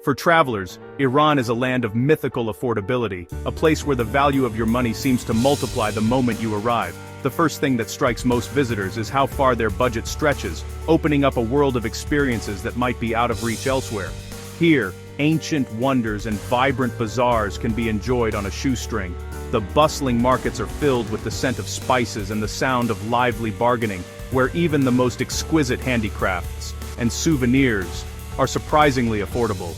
For travelers, Iran is a land of mythical affordability, a place where the value of your money seems to multiply the moment you arrive. The first thing that strikes most visitors is how far their budget stretches, opening up a world of experiences that might be out of reach elsewhere. Here, ancient wonders and vibrant bazaars can be enjoyed on a shoestring. The bustling markets are filled with the scent of spices and the sound of lively bargaining, where even the most exquisite handicrafts and souvenirs are surprisingly affordable.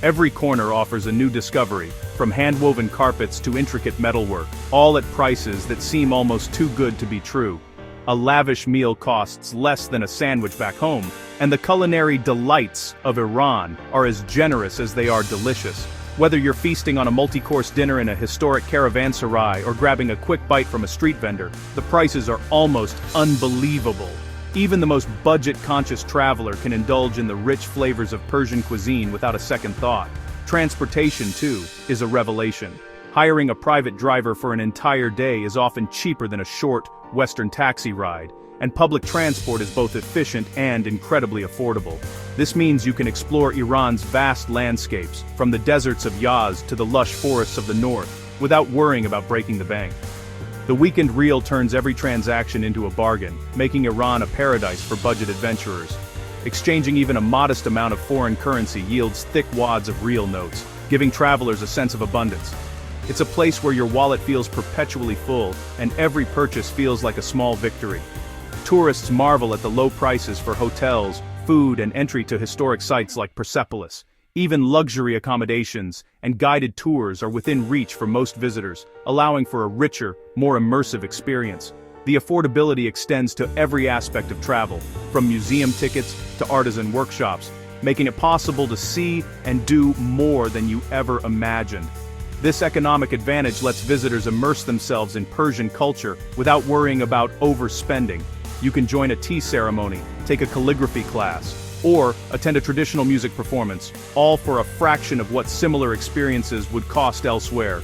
Every corner offers a new discovery, from hand-woven carpets to intricate metalwork, all at prices that seem almost too good to be true. A lavish meal costs less than a sandwich back home, and the culinary delights of Iran are as generous as they are delicious. Whether you're feasting on a multi-course dinner in a historic caravanserai or grabbing a quick bite from a street vendor, the prices are almost unbelievable. Even the most budget-conscious traveler can indulge in the rich flavors of Persian cuisine without a second thought. Transportation, too, is a revelation. Hiring a private driver for an entire day is often cheaper than a short, Western taxi ride, and public transport is both efficient and incredibly affordable. This means you can explore Iran's vast landscapes, from the deserts of Yaz to the lush forests of the north, without worrying about breaking the bank. The weekend reel turns every transaction into a bargain, making Iran a paradise for budget adventurers. Exchanging even a modest amount of foreign currency yields thick wads of real notes, giving travelers a sense of abundance. It's a place where your wallet feels perpetually full, and every purchase feels like a small victory. Tourists marvel at the low prices for hotels, food, and entry to historic sites like Persepolis. Even luxury accommodations and guided tours are within reach for most visitors, allowing for a richer, more immersive experience. The affordability extends to every aspect of travel, from museum tickets to artisan workshops, making it possible to see and do more than you ever imagined. This economic advantage lets visitors immerse themselves in Persian culture without worrying about overspending. You can join a tea ceremony, take a calligraphy class, or attend a traditional music performance, all for a fraction of what similar experiences would cost elsewhere.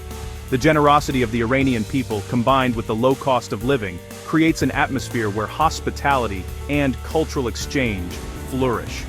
The generosity of the Iranian people, combined with the low cost of living, creates an atmosphere where hospitality and cultural exchange flourish.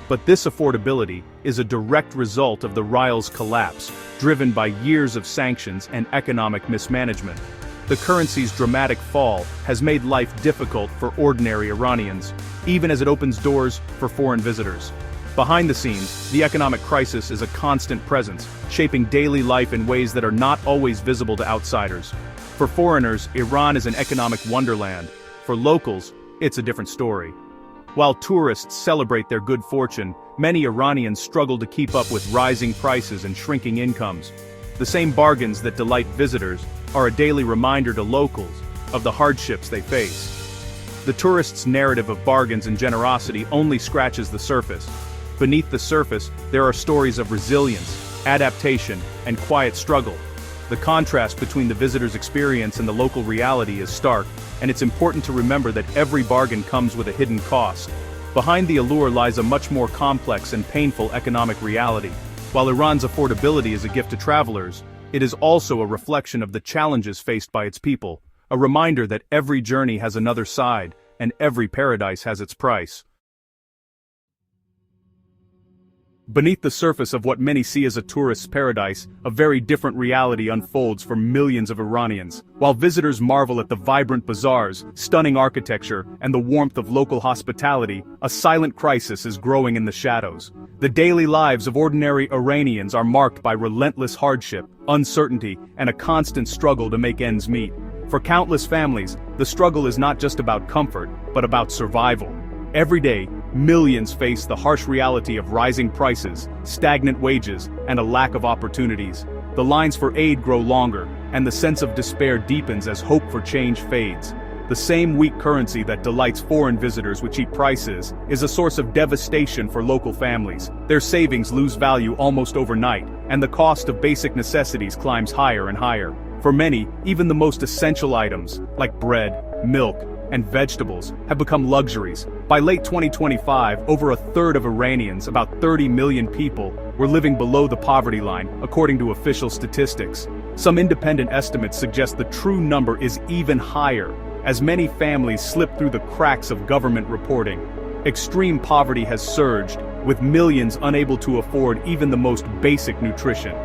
But this affordability is a direct result of the rial's collapse, driven by years of sanctions and economic mismanagement. The currency's dramatic fall has made life difficult for ordinary Iranians, even as it opens doors for foreign visitors. Behind the scenes, the economic crisis is a constant presence, shaping daily life in ways that are not always visible to outsiders. For foreigners, Iran is an economic wonderland. For locals, it's a different story. While tourists celebrate their good fortune, many Iranians struggle to keep up with rising prices and shrinking incomes. The same bargains that delight visitors are a daily reminder to locals of the hardships they face. The tourist's narrative of bargains and generosity only scratches the surface. Beneath the surface, there are stories of resilience, adaptation, and quiet struggle. The contrast between the visitor's experience and the local reality is stark, and it's important to remember that every bargain comes with a hidden cost. Behind the allure lies a much more complex and painful economic reality. While Iran's affordability is a gift to travelers, it is also a reflection of the challenges faced by its people, a reminder that every journey has another side, and every paradise has its price. Beneath the surface of what many see as a tourist's paradise, a very different reality unfolds for millions of Iranians. While visitors marvel at the vibrant bazaars, stunning architecture, and the warmth of local hospitality, a silent crisis is growing in the shadows. The daily lives of ordinary Iranians are marked by relentless hardship, uncertainty, and a constant struggle to make ends meet. For countless families, the struggle is not just about comfort, but about survival. Every day, millions face the harsh reality of rising prices, stagnant wages, and a lack of opportunities. The lines for aid grow longer, and the sense of despair deepens as hope for change fades. The same weak currency that delights foreign visitors with cheap prices is a source of devastation for local families. Their savings lose value almost overnight, and the cost of basic necessities climbs higher and higher. For many, even the most essential items, like bread, milk, and vegetables, have become luxuries. By late 2025, over a third of Iranians, about 30 million people, were living below the poverty line, according to official statistics. Some independent estimates suggest the true number is even higher, as many families slip through the cracks of government reporting. Extreme poverty has surged, with millions unable to afford even the most basic nutrition.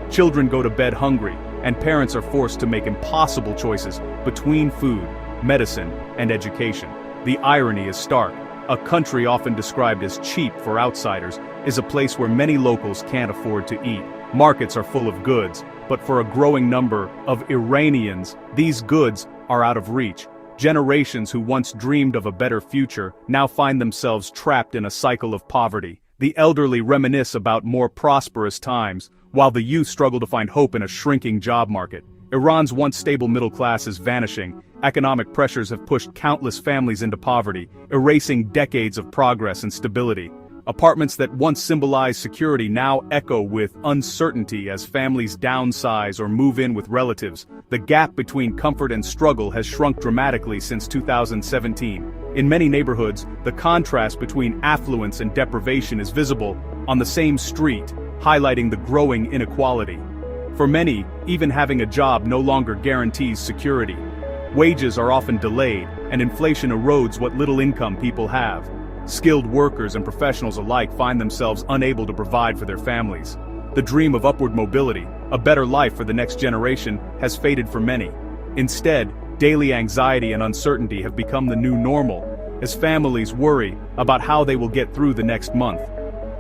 Children go to bed hungry, and parents are forced to make impossible choices between food, medicine, and education. The irony is stark. A country often described as cheap for outsiders is a place where many locals can't afford to eat. Markets are full of goods, but for a growing number of Iranians, these goods are out of reach. Generations who once dreamed of a better future now find themselves trapped in a cycle of poverty. The elderly reminisce about more prosperous times, while the youth struggle to find hope in a shrinking job market. Iran's once stable middle class is vanishing. Economic pressures have pushed countless families into poverty, erasing decades of progress and stability. Apartments that once symbolized security now echo with uncertainty as families downsize or move in with relatives. The gap between comfort and struggle has shrunk dramatically since 2017. In many neighborhoods, the contrast between affluence and deprivation is visible on the same street, highlighting the growing inequality. For many, even having a job no longer guarantees security. Wages are often delayed, and inflation erodes what little income people have. Skilled workers and professionals alike find themselves unable to provide for their families. The dream of upward mobility, a better life for the next generation, has faded for many. Instead, daily anxiety and uncertainty have become the new normal, as families worry about how they will get through the next month.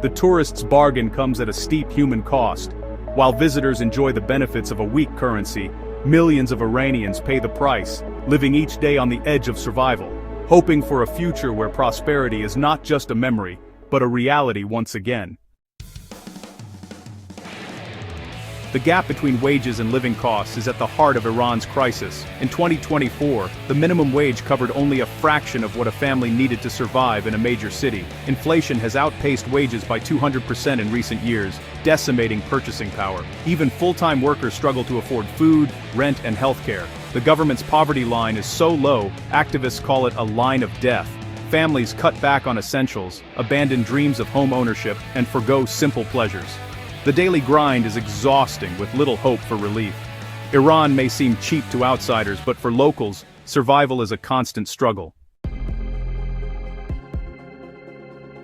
The tourist's bargain comes at a steep human cost. While visitors enjoy the benefits of a weak currency, millions of Iranians pay the price, living each day on the edge of survival, hoping for a future where prosperity is not just a memory, but a reality once again. The gap between wages and living costs is at the heart of Iran's crisis. In 2024, the minimum wage covered only a fraction of what a family needed to survive in a major city. Inflation has outpaced wages by 200% in recent years, decimating purchasing power. Even full-time workers struggle to afford food, rent, and healthcare. The government's poverty line is so low, activists call it a line of death. Families cut back on essentials, abandon dreams of home ownership, and forgo simple pleasures. The daily grind is exhausting with little hope for relief. Iran may seem cheap to outsiders, but for locals, survival is a constant struggle.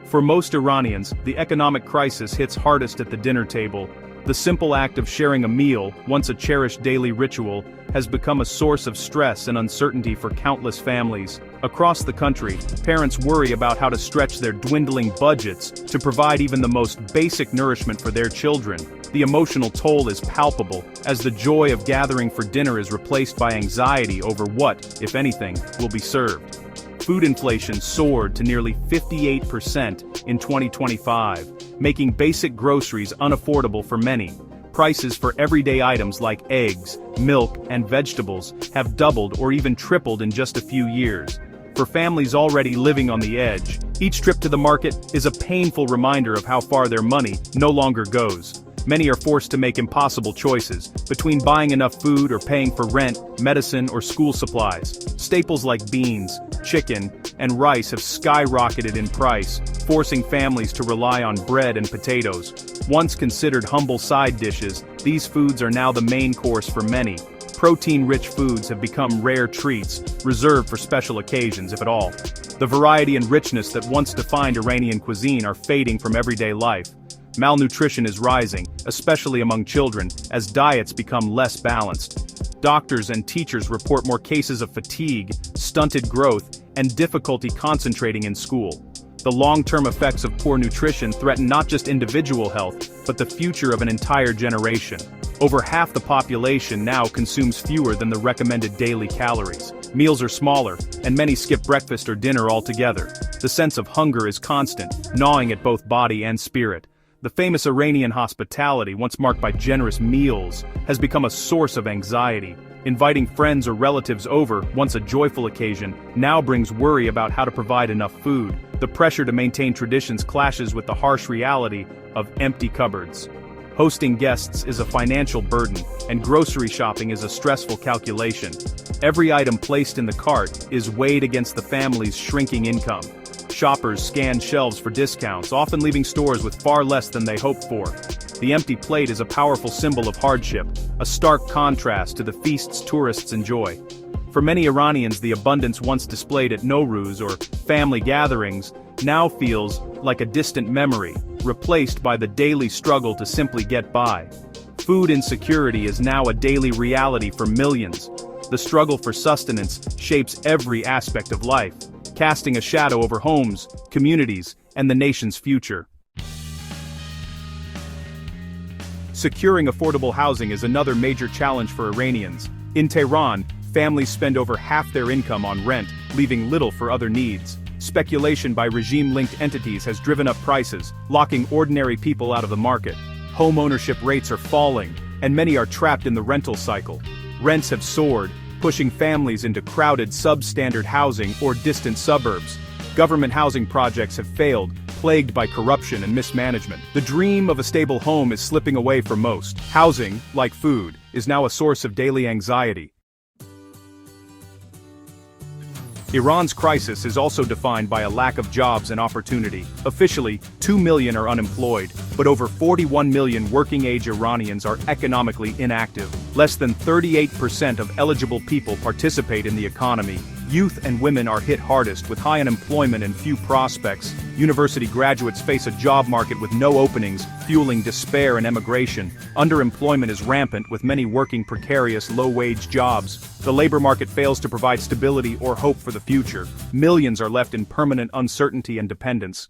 For most Iranians, the economic crisis hits hardest at the dinner table. The simple act of sharing a meal, once a cherished daily ritual, has become a source of stress and uncertainty for countless families. Across the country, parents worry about how to stretch their dwindling budgets to provide even the most basic nourishment for their children. The emotional toll is palpable, as the joy of gathering for dinner is replaced by anxiety over what, if anything, will be served. Food inflation soared to nearly 58% in 2025, making basic groceries unaffordable for many. Prices for everyday items like eggs, milk, and vegetables have doubled or even tripled in just a few years. For families already living on the edge, each trip to the market is a painful reminder of how far their money no longer goes. Many are forced to make impossible choices between buying enough food or paying for rent, medicine, or school supplies. Staples like beans, chicken, and rice have skyrocketed in price, forcing families to rely on bread and potatoes. Once considered humble side dishes, these foods are now the main course for many. Protein-rich foods have become rare treats, reserved for special occasions, if at all. The variety and richness that once defined Iranian cuisine are fading from everyday life. Malnutrition is rising, especially among children, as diets become less balanced. Doctors and teachers report more cases of fatigue, stunted growth, and difficulty concentrating in school. The long-term effects of poor nutrition threaten not just individual health, but the future of an entire generation. Over half the population now consumes fewer than the recommended daily calories. Meals are smaller, and many skip breakfast or dinner altogether. The sense of hunger is constant, gnawing at both body and spirit. The famous Iranian hospitality, once marked by generous meals, has become a source of anxiety. Inviting friends or relatives over, once a joyful occasion, now brings worry about how to provide enough food. The pressure to maintain traditions clashes with the harsh reality of empty cupboards. Hosting guests is a financial burden, and grocery shopping is a stressful calculation. Every item placed in the cart is weighed against the family's shrinking income. Shoppers scan shelves for discounts, often leaving stores with far less than they hoped for. The empty plate is a powerful symbol of hardship, a stark contrast to the feasts tourists enjoy. For many Iranians, the abundance once displayed at Nowruz or family gatherings now feels like a distant memory, replaced by the daily struggle to simply get by. Food insecurity is now a daily reality for millions. The struggle for sustenance shapes every aspect of life, casting a shadow over homes, communities, and the nation's future. Securing affordable housing is another major challenge for Iranians. In Tehran, families spend over half their income on rent, leaving little for other needs. Speculation by regime-linked entities has driven up prices, locking ordinary people out of the market. Home ownership rates are falling, and many are trapped in the rental cycle. Rents have soared, pushing families into crowded substandard housing or distant suburbs. Government housing projects have failed, plagued by corruption and mismanagement. The dream of a stable home is slipping away for most. Housing, like food, is now a source of daily anxiety. Iran's crisis is also defined by a lack of jobs and opportunity. Officially, 2 million are unemployed, but over 41 million working-age Iranians are economically inactive. Less than 38% of eligible people participate in the economy. Youth and women are hit hardest with high unemployment and few prospects. University graduates face a job market with no openings, fueling despair and emigration. Underemployment is rampant with many working precarious, low-wage jobs. The labor market fails to provide stability or hope for the future. Millions are left in permanent uncertainty and dependence.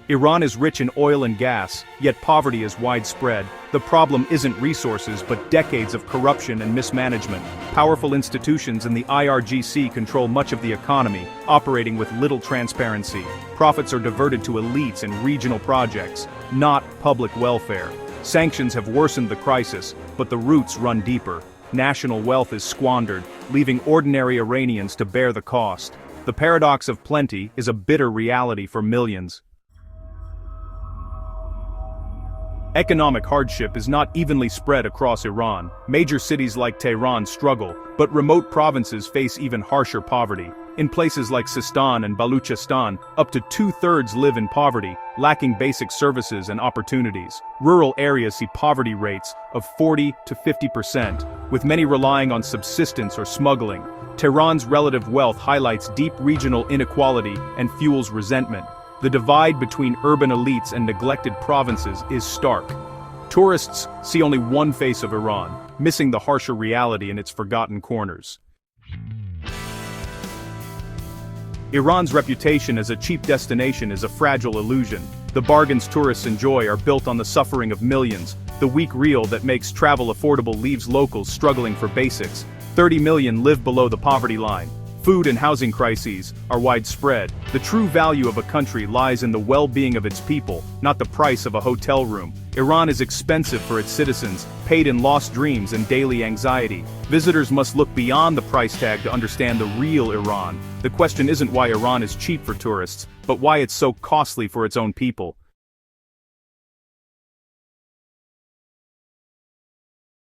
Iran is rich in oil and gas, yet poverty is widespread. The problem isn't resources but decades of corruption and mismanagement. Powerful institutions in the IRGC control much of the economy, operating with little transparency. Profits are diverted to elites and regional projects, not public welfare. Sanctions have worsened the crisis, but the roots run deeper. National wealth is squandered, leaving ordinary Iranians to bear the cost. The paradox of plenty is a bitter reality for millions. Economic hardship is not evenly spread across Iran. Major cities like Tehran struggle, but remote provinces face even harsher poverty. In places like Sistan and Baluchistan, up to 2/3 live in poverty, lacking basic services and opportunities. Rural areas see poverty rates of 40 to 50%, with many relying on subsistence or smuggling. Tehran's relative wealth highlights deep regional inequality and fuels resentment. The divide between urban elites and neglected provinces is stark. Tourists see only one face of Iran, missing the harsher reality in its forgotten corners. Iran's reputation as a cheap destination is a fragile illusion. The bargains tourists enjoy are built on the suffering of millions. The weak real that makes travel affordable leaves locals struggling for basics. 30 million live below the poverty line. Food and housing crises are widespread. The true value of a country lies in the well-being of its people, not the price of a hotel room. Iran is expensive for its citizens, paid in lost dreams and daily anxiety. Visitors must look beyond the price tag to understand the real Iran. The question isn't why Iran is cheap for tourists, but why it's so costly for its own people.